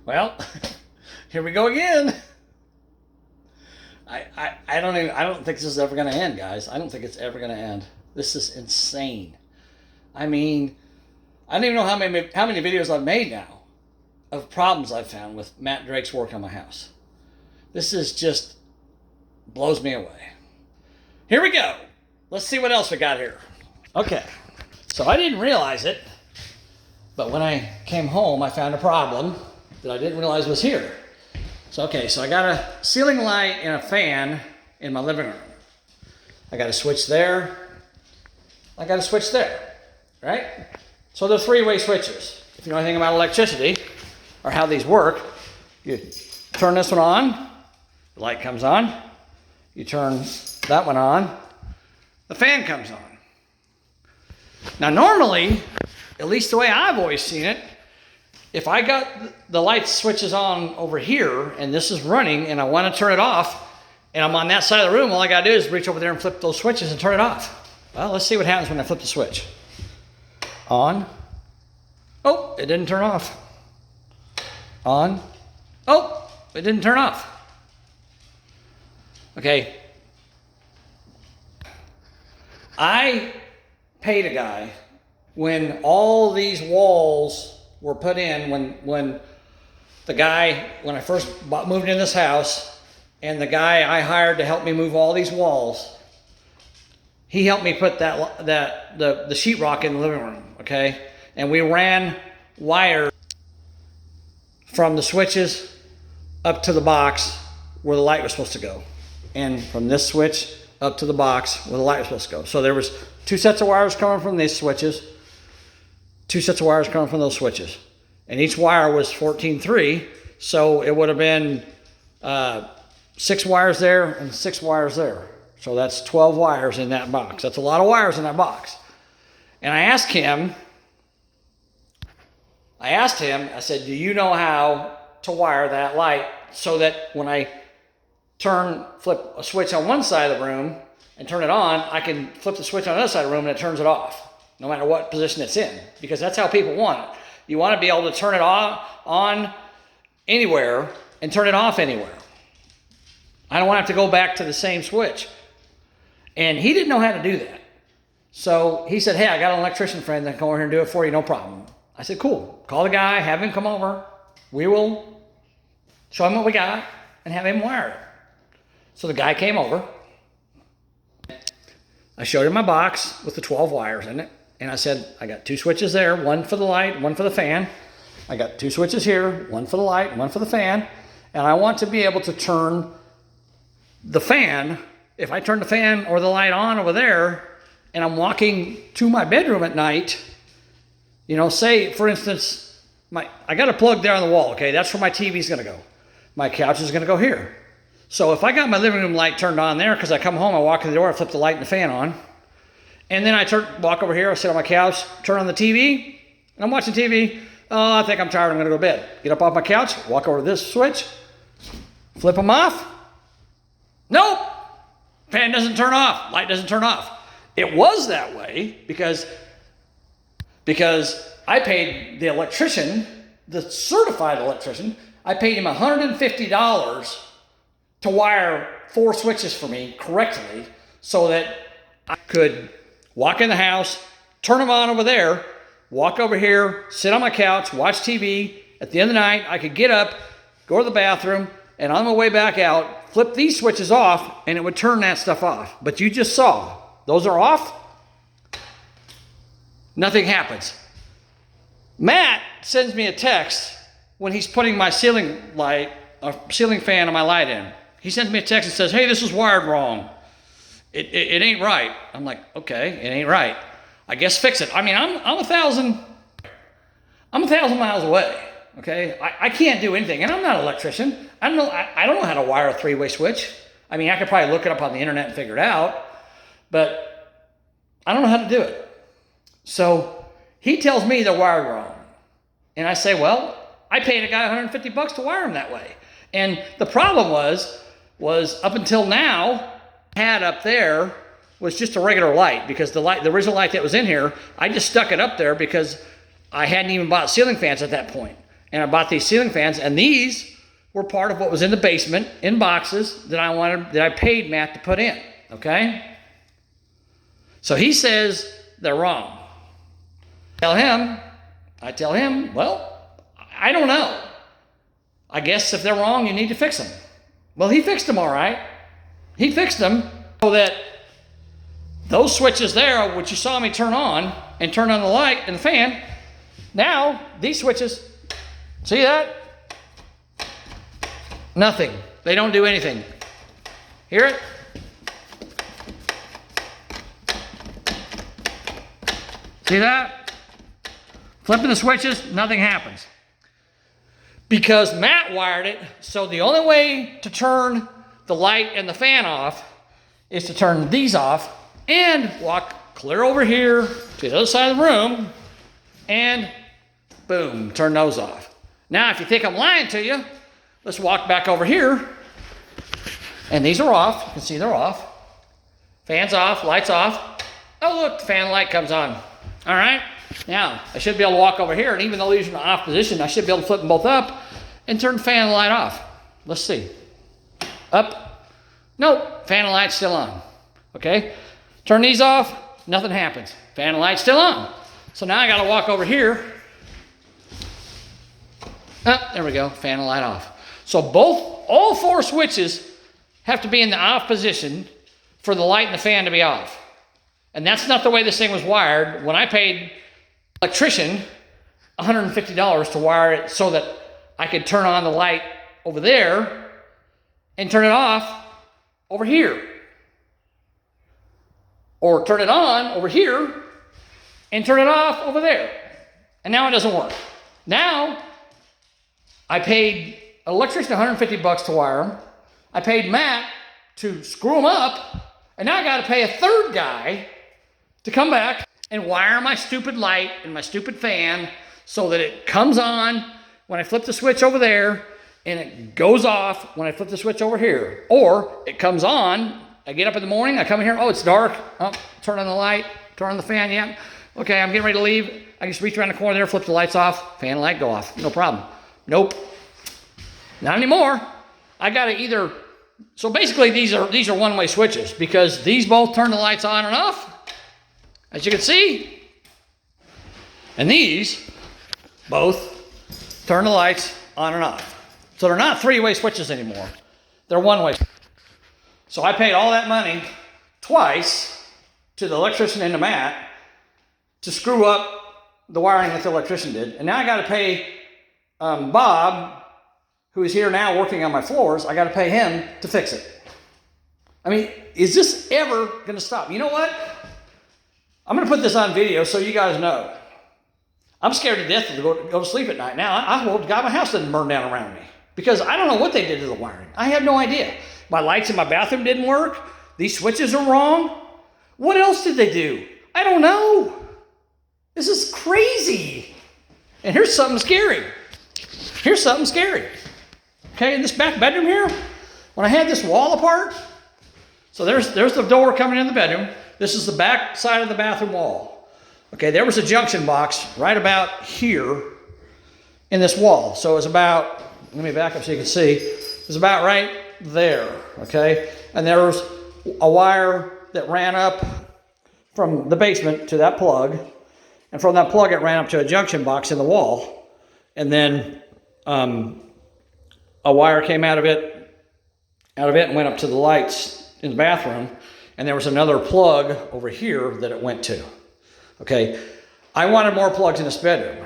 Well, here we go again. I don't think this is ever going to end, guys. I don't think it's ever going to end. This is insane. I mean, I don't even know how many videos I've made now of problems I've found with Matt Drake's work on my house. This is just blows me away. Here we go. Let's see what else we got here. Okay, so I didn't realize it, but when I came home, I found a problem that I didn't realize was here. So I got a ceiling light and a fan in my living room. I got a switch there. I got a switch there, right? So they're three-way switches. If you know anything about electricity or how these work, you turn this one on, the light comes on. You turn that one on, the fan comes on. Now normally, at least the way I've always seen it, if I got the light switches on over here and this is running and I want to turn it off and I'm on that side of the room, all I got to do is reach over there and flip those switches and turn it off. Well, let's see what happens when I flip the switch. On. Oh, it didn't turn off. On. Oh, it didn't turn off. Okay. I paid a guy when all these walls were put in, when I first moved in this house, and the guy I hired to help me move all these walls, he helped me put the sheetrock in the living room, okay? And we ran wire from the switches up to the box where the light was supposed to go, and from this switch up to the box where the light was supposed to go. So there was two sets of wires coming from these switches, two sets of wires coming from those switches. And each wire was 14.3, so it would have been 6 wires there and 6 wires there. So that's 12 wires in that box. That's a lot of wires in that box. And I asked him, I said, do you know how to wire that light so that when I flip a switch on one side of the room and turn it on, I can flip the switch on the other side of the room and it turns it off, no matter what position it's in, because that's how people want it. You want to be able to turn it on anywhere and turn it off anywhere. I don't want to have to go back to the same switch. And he didn't know how to do that. So he said, hey, I got an electrician friend that can come over here and do it for you, no problem. I said, cool. Call the guy, have him come over. We will show him what we got and have him wire it. So the guy came over. I showed him my box with the 12 wires in it. And I said, I got 2 switches there, one for the light, one for the fan. I got 2 switches here, one for the light, one for the fan. And I want to be able to turn the fan, if I turn the fan or the light on over there, and I'm walking to my bedroom at night, you know, say, for instance, I got a plug there on the wall, okay? That's where my TV's gonna go. My couch is gonna go here. So if I got my living room light turned on there, because I come home, I walk in the door, I flip the light and the fan on, and then I walk over here, I sit on my couch, turn on the TV, and I'm watching TV. Oh, I think I'm tired, I'm gonna go to bed. Get up off my couch, walk over to this switch, flip them off. Nope, fan doesn't turn off, light doesn't turn off. It was that way because I paid the electrician, the certified electrician, I paid him $150 to wire 4 switches for me correctly so that I could walk in the house, turn them on over there, walk over here, sit on my couch, watch TV. At the end of the night, I could get up, go to the bathroom, and on my way back out, flip these switches off, and it would turn that stuff off. But you just saw, those are off. Nothing happens. Matt sends me a text when he's putting my ceiling fan on my light in. He sends me a text and says, hey, this is wired wrong. It ain't right. I'm like, okay, it ain't right. I guess fix it. I mean, I'm 1,000 miles away. Okay, I can't do anything, and I'm not an electrician. I don't know how to wire a 3-way switch. I mean, I could probably look it up on the internet and figure it out, but I don't know how to do it. So he tells me they're wired wrong, and I say, well, I paid a guy $150 to wire them that way. And the problem was up until now, had up there was just a regular light, because the original light that was in here, I just stuck it up there because I hadn't even bought ceiling fans at that point. and I bought these ceiling fans, and these were part of what was in the basement in boxes that I paid Matt to put in, okay? So he says they're wrong. I tell him, well, I don't know. I guess if they're wrong, you need to fix them. Well, he fixed them all right. He fixed them so that those switches there, which you saw me turn on and turn on the light and the fan, now these switches, see that? Nothing. They don't do anything. Hear it? See that? Flipping the switches, nothing happens. Because Matt wired it, so the only way to turn the light and the fan off is to turn these off and walk clear over here to the other side of the room and boom, turn those off. Now, if you think I'm lying to you, let's walk back over here, and these are off. You can see they're off. Fan's off, lights off. Oh, look, the fan light comes on. All right, now I should be able to walk over here, and even though these are in off position, I should be able to flip them both up and turn the fan and light off. Let's see. Up. Nope, fan and light's still on. Okay, turn these off, nothing happens. Fan and light's still on. So now I got to walk over here. Oh, there we go, fan and light off. So all four switches have to be in the off position for the light and the fan to be off. And that's not the way this thing was wired. When I paid electrician $150 to wire it so that I could turn on the light over there and turn it off over here. Or turn it on over here and turn it off over there. And now it doesn't work. Now, I paid an electrician $150 to wire them. I paid Matt to screw them up. And now I got to pay a third guy to come back and wire my stupid light and my stupid fan so that it comes on when I flip the switch over there and it goes off when I flip the switch over here. Or it comes on, I get up in the morning, I come in here, oh, it's dark. Oh, turn on the light, turn on the fan, yeah. Okay, I'm getting ready to leave. I just reach around the corner there, flip the lights off, fan and light go off. No problem. Nope. Not anymore. I got to either, so basically these are one-way switches because these both turn the lights on and off, as you can see. And these both turn the lights on and off. So they're not three-way switches anymore. They're one-way. So I paid all that money twice to the electrician and to Matt to screw up the wiring that the electrician did. And now I got to pay Bob, who is here now working on my floors, I got to pay him to fix it. I mean, is this ever going to stop? You know what? I'm going to put this on video so you guys know. I'm scared to death to go to sleep at night. Now, I hope God my house doesn't burn down around me because I don't know what they did to the wiring. I have no idea. My lights in my bathroom didn't work. These switches are wrong. What else did they do? I don't know. This is crazy. And here's something scary. Here's something scary. Okay, in this back bedroom here, when I had this wall apart, so there's the door coming in the bedroom. This is the back side of the bathroom wall. Okay, there was a junction box right about here in this wall. So it was about, let me back up so you can see, it was about right there, okay? And there was a wire that ran up from the basement to that plug. And from that plug, it ran up to a junction box in the wall. And then a wire came out of it and went up to the lights in the bathroom. And there was another plug over here that it went to. Okay, I wanted more plugs in this bedroom.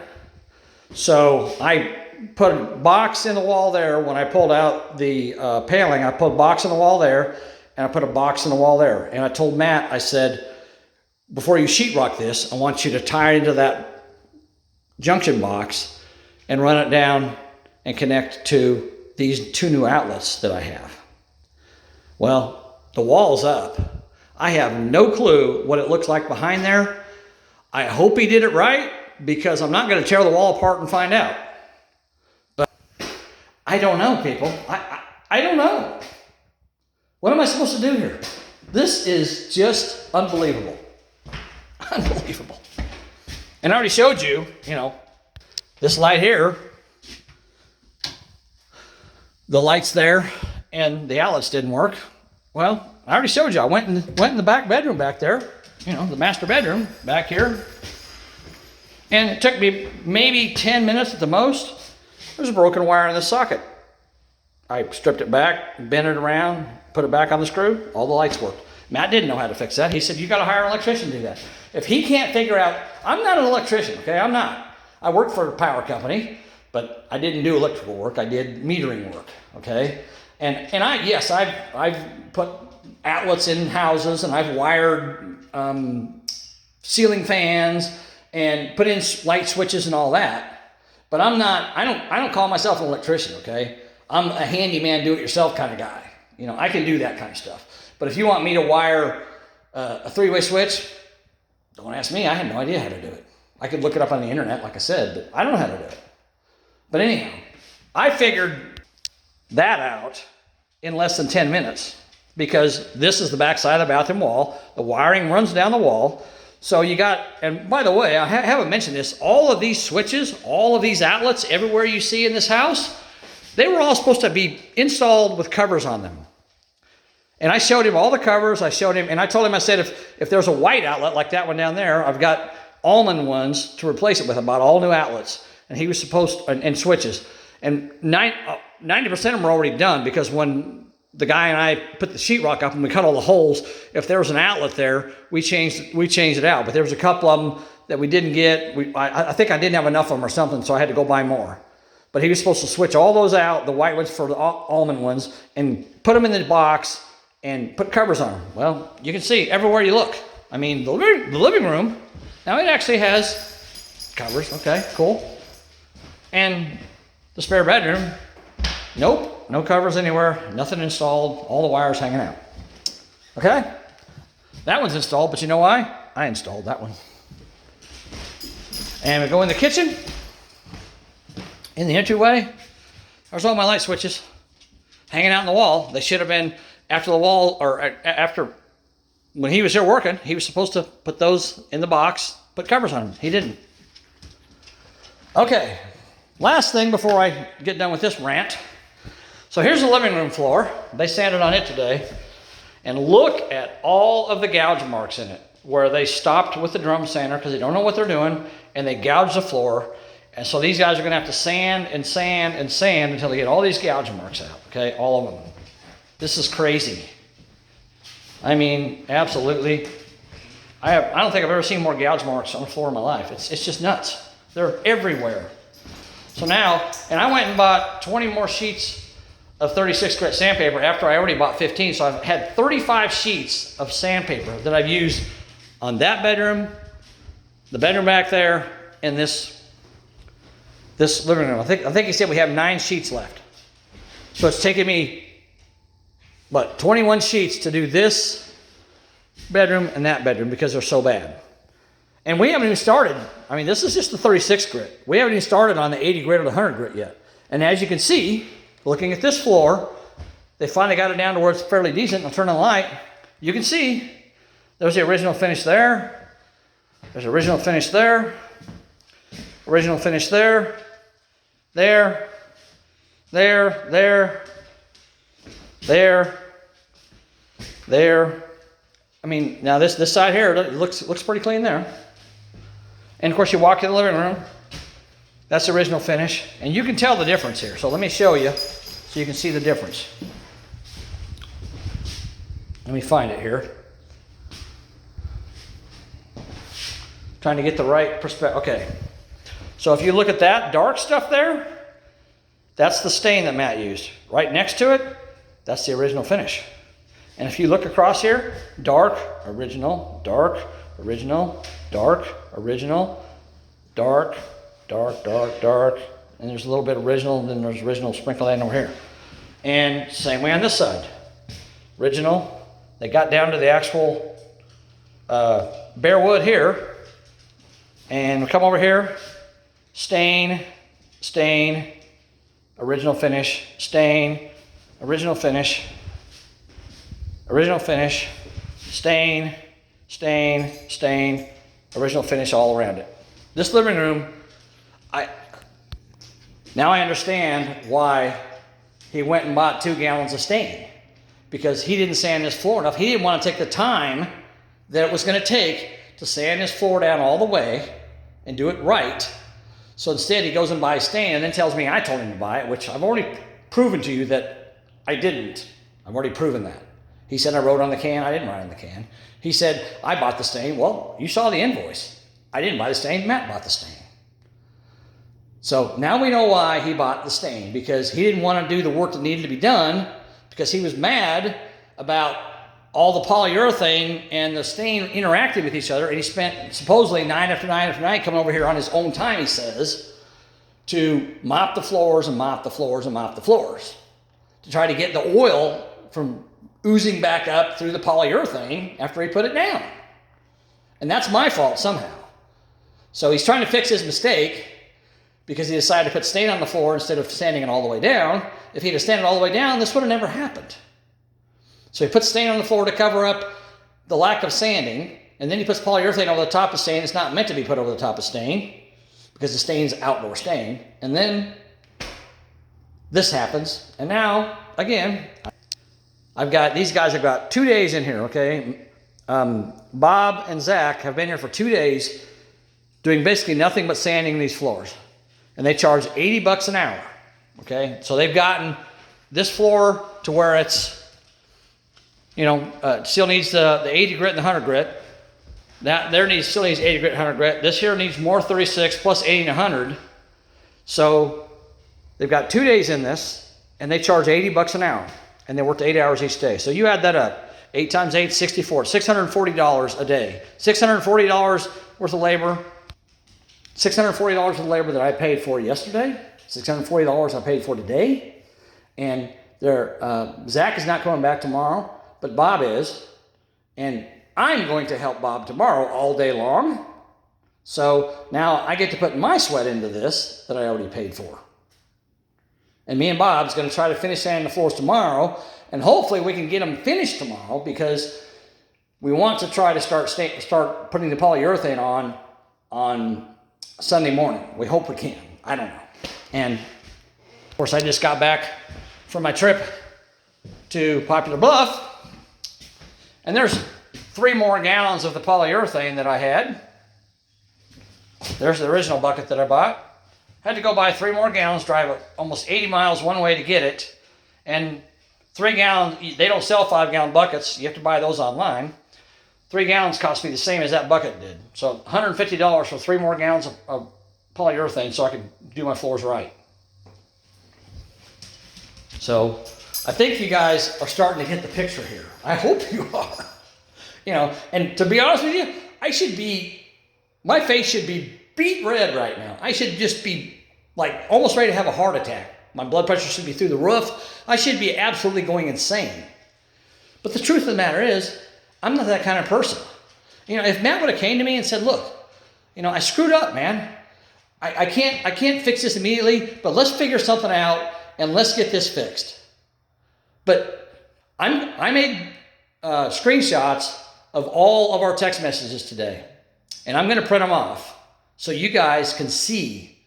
So I put a box in the wall there. When I pulled out the paling, I put a box in the wall there, and I put a box in the wall there. And I told Matt, I said, before you sheetrock this, I want you to tie it into that junction box and run it down and connect to these two new outlets that I have. Well, the wall's up. I have no clue what it looks like behind there. I hope he did it right because I'm not going to tear the wall apart and find out. But I don't know, people. I don't know. What am I supposed to do here? This is just unbelievable. Unbelievable. And I already showed you, this light here the lights there and the outlets didn't work. Well, I already showed you. I went in the back bedroom back there, you know, the master bedroom back here. And it took me maybe 10 minutes at the most. There's a broken wire in the socket. I stripped it back, bent it around, put it back on the screw, all the lights worked. Matt didn't know how to fix that. He said, you gotta hire an electrician to do that. If he can't figure out, I'm not an electrician, okay, I'm not. I work for a power company, but I didn't do electrical work, I did metering work, okay? And I've put outlets in houses, and I've wired ceiling fans and put in light switches and all that. But I don't call myself an electrician, okay? I'm a handyman, do-it-yourself kind of guy. You know, I can do that kind of stuff. But if you want me to wire a three-way switch, don't ask me. I had no idea how to do it. I could look it up on the internet, like I said, but I don't know how to do it. But anyhow, I figured that out in less than 10 minutes because this is the back side of the bathroom wall. The wiring runs down the wall. So you got, and by the way, I haven't mentioned this, all of these switches, all of these outlets, everywhere you see in this house, they were all supposed to be installed with covers on them. And I showed him all the covers. I showed him, and I told him, I said, if there's a white outlet like that one down there, I've got almond ones to replace it with. I bought all new outlets. And he was supposed to, and switches. And 90% of them are already done because when the guy and I put the sheetrock up and we cut all the holes, if there was an outlet there, we changed it out. But there was a couple of them that we didn't get. I think I didn't have enough of them or something, so I had to go buy more. But he was supposed to switch all those out, the white ones for the almond ones, and put them in the box and put covers on them. Well, you can see everywhere you look. I mean, the living room, now it actually has covers. Okay, cool. And the spare bedroom, nope, no covers anywhere, nothing installed, all the wires hanging out. Okay? That one's installed, but you know why? I installed that one. And we go in the kitchen. In the entryway, there's all my light switches hanging out in the wall. They should have been after the wall, or after, when he was here working, he was supposed to put those in the box, put covers on them. He didn't. Okay, last thing before I get done with this rant. So here's the living room floor. They sanded on it today. And look at all of the gouge marks in it, where they stopped with the drum sander because they don't know what they're doing, and they gouged the floor. And so these guys are going to have to sand and sand and sand until they get all these gouge marks out, okay? All of them. This is crazy. I mean, absolutely. I don't think I've ever seen more gouge marks on the floor in my life. It's just nuts. They're everywhere. So now, and I went and bought 20 more sheets of 36 grit sandpaper after I already bought 15. So I've had 35 sheets of sandpaper that I've used on that bedroom, the bedroom back there, and this living room. I think he said we have 9 sheets left. So it's taken me, 21 sheets to do this bedroom and that bedroom because they're so bad. And we haven't even started. I mean, this is just the 36 grit. We haven't even started on the 80 grit or the 100 grit yet. And as you can see, looking at this floor, they finally got it down to where it's fairly decent. I'll turn on the light. You can see there's the original finish there. There's original finish there. Original finish there. There. I mean, now this side here, it looks pretty clean there. And of course, you walk in the living room. That's the original finish. And you can tell the difference here. So let me show you so you can see the difference. Let me find it here. Trying to get the right perspective. Okay. So if you look at that dark stuff there, that's the stain that Matt used. Right next to it, that's the original finish. And if you look across here, dark, original, dark, original, dark, original, dark, dark, dark, dark, and there's a little bit of original, and then there's original sprinkled in over here. And same way on this side. Original, they got down to the actual bare wood here, and we come over here, stain, stain, original finish, stain, original finish, original finish, stain, stain, stain, original finish all around it. This living room, now I understand why he went and bought 2 gallons of stain because he didn't sand his floor enough. He didn't want to take the time that it was going to take to sand his floor down all the way and do it right. So instead he goes and buys stain and then tells me I told him to buy it, which I've already proven to you that I didn't. I've already proven that. He said I wrote on the can. I didn't write on the can. He said, I bought the stain. Well, you saw the invoice. I didn't buy the stain. Matt bought the stain. So now we know why he bought the stain, because he didn't want to do the work that needed to be done, because he was mad about all the polyurethane and the stain interacting with each other, and he spent supposedly night after night after night coming over here on his own time, he says, to mop the floors and mop the floors and mop the floors to try to get the oil from oozing back up through the polyurethane after he put it down. And that's my fault somehow. So he's trying to fix his mistake because he decided to put stain on the floor instead of sanding it all the way down. If he'd have sanded it all the way down, this would have never happened. So he puts stain on the floor to cover up the lack of sanding, and then he puts polyurethane over the top of stain. It's not meant to be put over the top of stain because the stain's outdoor stain. And then this happens, and now, again, these guys have got 2 days in here, okay? Bob and Zach have been here for 2 days doing basically nothing but sanding these floors. And they charge $80 an hour, okay? So they've gotten this floor to where it's, still needs the 80 grit and the 100 grit. That there still needs 80 grit, 100 grit. This here needs more 36 plus 80 and 100. So they've got 2 days in this, and they charge $80 an hour, and they work 8 hours each day. So you add that up, 8 times 8, 64, $640 a day. $640 worth of labor. $640 worth of labor that I paid for yesterday. $640 I paid for today. And Zach is not coming back tomorrow, but Bob is. And I'm going to help Bob tomorrow all day long. So now I get to put my sweat into this that I already paid for. And me and Bob's going to try to finish sanding the floors tomorrow. And hopefully we can get them finished tomorrow, because we want to try to start putting the polyurethane on Sunday morning. We hope we can. I don't know. And of course, I just got back from my trip to Popular Bluff, and there's 3 more gallons of the polyurethane that I had. There's the original bucket that I bought. Had to go buy 3 more gallons, drive almost 80 miles one way to get it. And 3 gallons, they don't sell 5-gallon buckets. You have to buy those online. 3 gallons cost me the same as that bucket did. So $150 for 3 more gallons of polyurethane so I could do my floors right. So I think you guys are starting to get the picture here. I hope you are. And to be honest with you, my face should be beet red right now. I should just be like almost ready to have a heart attack. My blood pressure should be through the roof. I should be absolutely going insane. But the truth of the matter is, I'm not that kind of person. If Matt would have came to me and said, look, I screwed up, man. I can't fix this immediately, but let's figure something out and let's get this fixed. But I made screenshots of all of our text messages today, and I'm going to print them off so you guys can see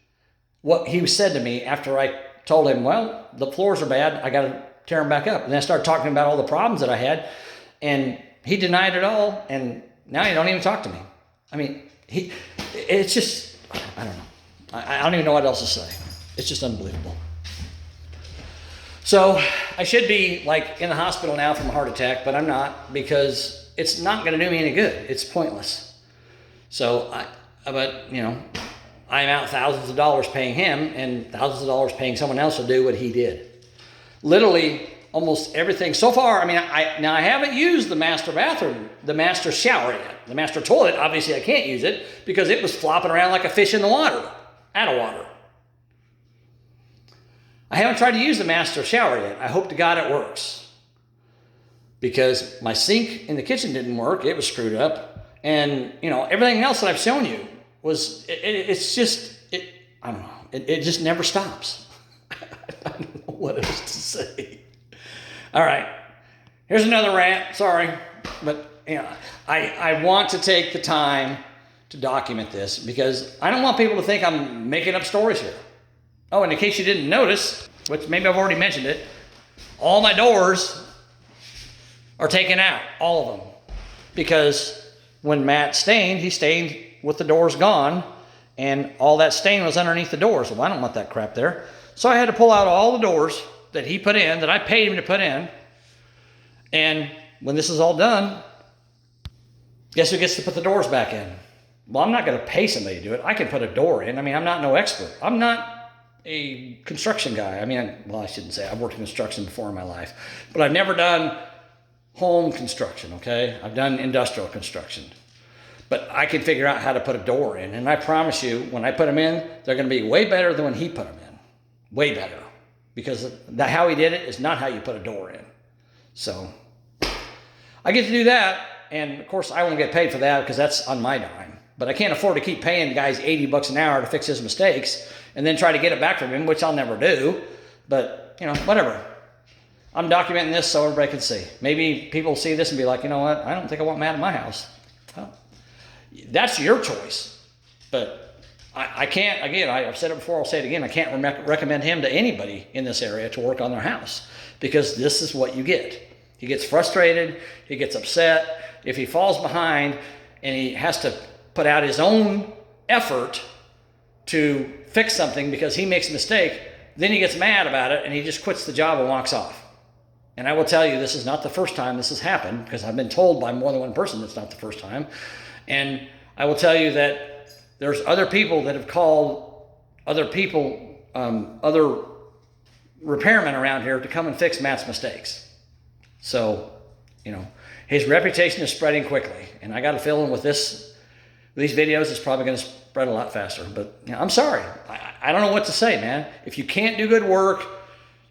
what he said to me after I told him, well, the floors are bad. I got to tear them back up. And then I started talking about all the problems that I had, and he denied it all, and now he don't even talk to me. I mean, it's just, I don't know. I don't even know what else to say. It's just unbelievable. So I should be like in the hospital now from a heart attack, but I'm not, because it's not going to do me any good. It's pointless. So, I'm out thousands of dollars paying him and thousands of dollars paying someone else to do what he did. Literally, almost everything so far. I mean, I haven't used the master bathroom, the master shower yet. The master toilet, obviously I can't use it because it was flopping around like a fish in the water, out of water. I haven't tried to use the master shower yet. I hope to God it works, because my sink in the kitchen didn't work. It was screwed up. And, everything else that I've shown you was, it's just, I don't know. It just never stops. I don't know what else to say. All right, here's another rant. Sorry, but I want to take the time to document this because I don't want people to think I'm making up stories here. Oh, and in case you didn't notice, which maybe I've already mentioned it, All my doors are taken out, all of them. Because when Matt stained, he stained with the doors gone, and all that stain was underneath the doors. Well, I don't want that crap there. So I had to pull out all the doors that he put in, that I paid him to put in. And when this is all done, guess who gets to put the doors back in? Well, I'm not going to pay somebody to do it. I can put a door in. I mean, I'm not no expert. I'm not a construction guy. I mean, well, I shouldn't say. I've worked in construction before in my life. But I've never done home construction, okay? I've done industrial construction. But I can figure out how to put a door in. And I promise you, when I put them in, they're going to be way better than when he put them in. Way better. Because how he did it is not how you put a door in. So I get to do that. And of course, I won't get paid for that because that's on my dime. But I can't afford to keep paying guys $80 an hour to fix his mistakes and then try to get it back from him, which I'll never do. But, you know, whatever. I'm documenting this so everybody can see. Maybe people see this and be like, you know what? I don't think I want Matt in my house. Well, that's your choice. But I can't, again, I've said it before, I'll say it again, I can't recommend him to anybody in this area to work on their house because this is what you get. He gets frustrated, he gets upset. If he falls behind and he has to put out his own effort to fix something because he makes a mistake, then he gets mad about it and he just quits the job and walks off. And I will tell you, this is not the first time this has happened because I've been told by more than one person that's not the first time. And I will tell you that there's other people that have called other people, other repairmen around here to come and fix Matt's mistakes. So, you know, his reputation is spreading quickly. And I got a feeling with these videos, it's probably going to spread a lot faster. But you know, I'm sorry. I don't know what to say, man. If you can't do good work,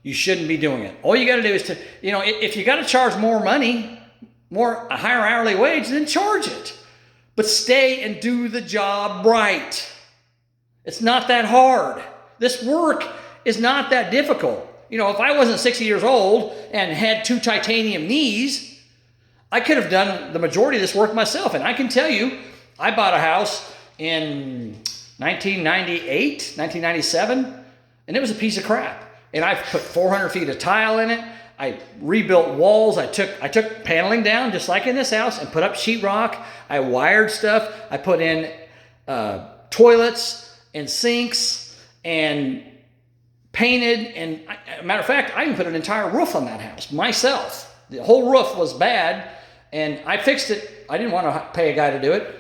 you shouldn't be doing it. All you got to do is to, you know, if you got to charge more money, a higher hourly wage, then charge it. But stay and do the job right. It's not that hard. This work is not that difficult. You know, if I wasn't 60 years old and had 2 titanium knees, I could have done the majority of this work myself. And I can tell you, I bought a house in 1998, 1997, and it was a piece of crap. And I put 400 feet of tile in it. I rebuilt walls. I took paneling down, just like in this house, and put up sheetrock. I wired stuff. I put in toilets and sinks and painted. And matter of fact, I even put an entire roof on that house myself. The whole roof was bad, and I fixed it. I didn't want to pay a guy to do it.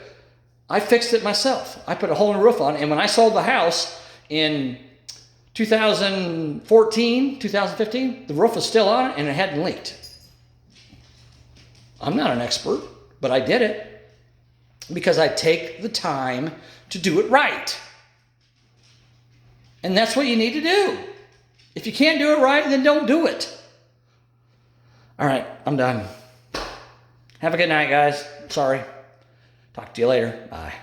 I fixed it myself. I put a whole new roof on, and when I sold the house in 2014, 2015, the roof was still on it and it hadn't leaked. I'm not an expert, but I did it because I take the time to do it right. And that's what you need to do. If you can't do it right, then don't do it. All right, I'm done. Have a good night, guys. Sorry. Talk to you later. Bye.